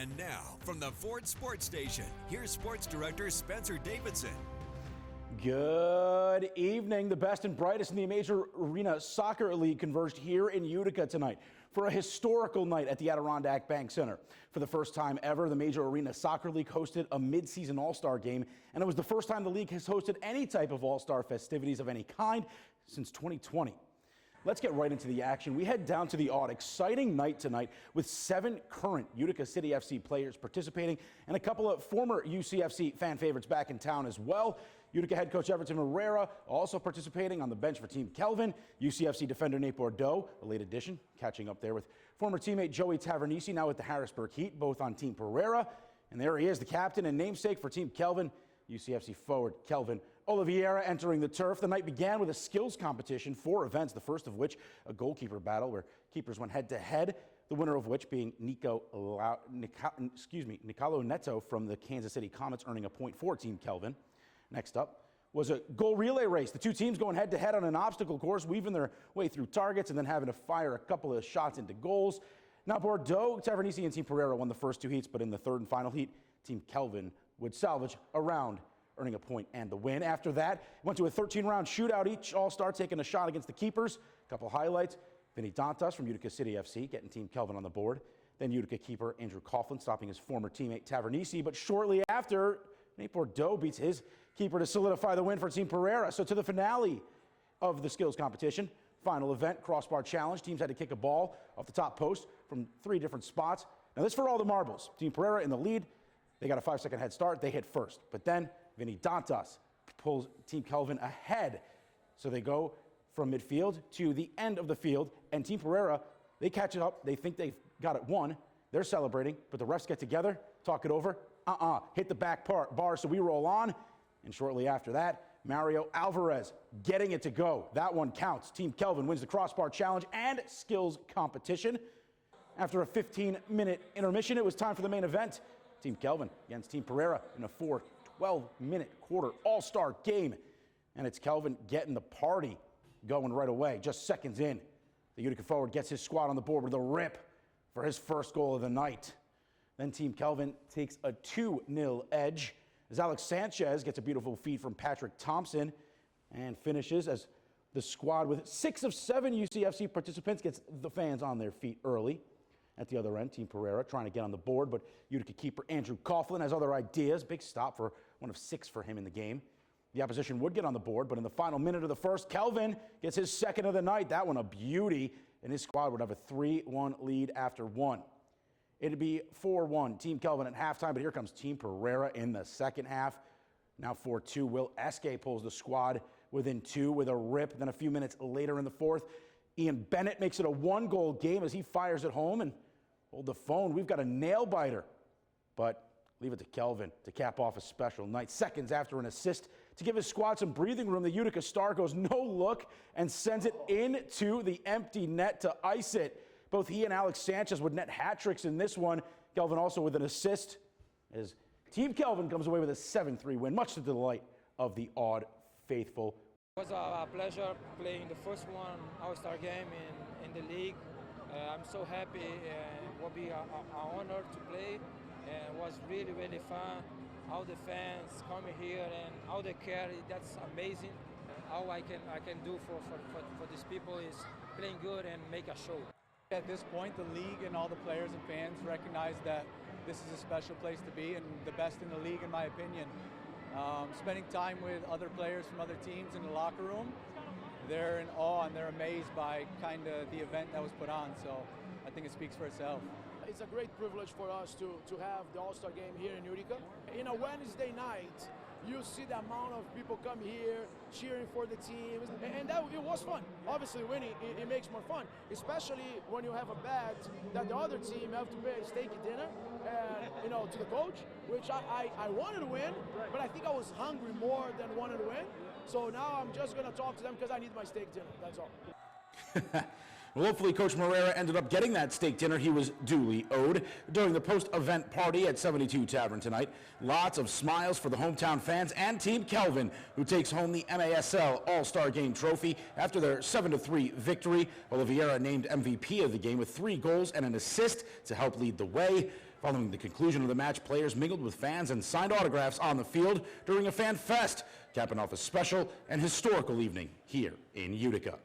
And now, from the Ford Sports Station, here's Sports Director Spencer Davidson. Good evening. The best and brightest in the Major Arena Soccer League converged here in Utica tonight for a historical night at the Adirondack Bank Center. For the first time ever, the Major Arena Soccer League hosted a midseason All-Star Game, and it was the first time the league has hosted any type of All-Star festivities of any kind since 2020. Let's get right into the action. We head down to the Aud. Exciting night tonight with 7 current Utica City FC players participating and a couple of former UCFC fan favorites back in town as well. Utica head coach Kelvin Oliviera also participating on the bench for Team Kelvin. UCFC defender Nate Bordeaux, a late addition, catching up there with former teammate Joey Tavernisi, now with the Harrisburg Heat, both on Team Perera. And there he is, the captain and namesake for Team Kelvin, UCFC forward Kelvin Oliviera entering the turf. The night began with a skills competition, 4 events, the first of which a goalkeeper battle where keepers went head-to-head, the winner of which being Nicolo Neto from the Kansas City Comets, earning a point for Team Kelvin. Next up was a goal relay race. The 2 teams going head-to-head on an obstacle course, weaving their way through targets and then having to fire a couple of shots into goals. Now Bordeaux, Tavernisi, and Team Perera won the first 2 heats, but in the third and final heat, Team Kelvin would salvage a round, earning a point and the win. After that, went to a 13-round shootout, each All-Star taking a shot against the keepers. A couple highlights, Vinny Dantas from Utica City FC getting Team Kelvin on the board. Then Utica keeper Andrew Coughlin stopping his former teammate Tavernisi, but shortly after, Nate Bordeaux beats his keeper to solidify the win for Team Perera. So to the finale of the skills competition, final event, crossbar challenge. Teams had to kick a ball off the top post from 3 different spots. Now this for all the marbles. Team Perera in the lead. They got a 5-second head start. They hit first. But then Vinny Dantas pulls Team Kelvin ahead. So they go from midfield to the end of the field. And Team Perera, they catch it up. They think they've got it won. They're celebrating. But the refs get together, talk it over. Hit the back bar. So we roll on. And shortly after that, Mario Alvarez getting it to go. That one counts. Team Kelvin wins the crossbar challenge and skills competition. After a 15-minute intermission, it was time for the main event. Team Kelvin against Team Perera in a 12-minute quarter All-Star game. And it's Kelvin getting the party going right away, just seconds in. The Utica forward gets his squad on the board with a rip for his first goal of the night. Then Team Kelvin takes a 2-0 edge as Alex Sanchez gets a beautiful feed from Patrick Thompson and finishes as the squad with 6 of 7 UCFC participants gets the fans on their feet early. At the other end, Team Perera trying to get on the board, but Utica keeper Andrew Coughlin has other ideas. Big stop for one of 6 for him in the game. The opposition would get on the board, but in the final minute of the first, Kelvin gets his second of the night. That one a beauty, and his squad would have a 3-1 lead after 1. It'd be 4-1 Team Kelvin at halftime, but here comes Team Perera in the second half. Now 4-2. Will Eske pulls the squad within 2 with a rip. Then a few minutes later in the fourth, Ian Bennett makes it a 1-goal game as he fires it home. And hold the phone, we've got a nail-biter. But leave it to Kelvin to cap off a special night. Seconds after an assist to give his squad some breathing room, the Utica star goes no look and sends it into the empty net to ice it. Both he and Alex Sanchez would net hat-tricks in this one. Kelvin also with an assist as Team Kelvin comes away with a 7-3 win, much to the delight of the Aud faithful. It was a pleasure playing the first one All-Star game in the league. I'm so happy and it will be an honor to play. And it was really, really fun. All the fans coming here and all the care, that's amazing. All I can do for these people is playing good and make a show. At this point, the league and all the players and fans recognize that this is a special place to be and the best in the league, in my opinion. Spending time with other players from other teams in the locker room, they're in awe and they're amazed by kind of the event that was put on. So I think it speaks for itself. It's a great privilege for us to have the All-Star game here in Utica. In a Wednesday night, you see the amount of people come here cheering for the team, and it was fun. Obviously winning, it makes more fun, especially when you have a bet that the other team have to pay a steak dinner and, to the coach, which I wanted to win, but I think I was hungry more than wanted to win. So now I'm just going to talk to them because I need my steak dinner, that's all. Well, hopefully Coach Morera ended up getting that steak dinner he was duly owed during the post-event party at 72 Tavern tonight. Lots of smiles for the hometown fans and Team Kelvin, who takes home the MASL All-Star Game trophy after their 7-3 victory. Oliviera named MVP of the game with 3 goals and an assist to help lead the way. Following the conclusion of the match, players mingled with fans and signed autographs on the field during a fan fest, capping off a special and historical evening here in Utica.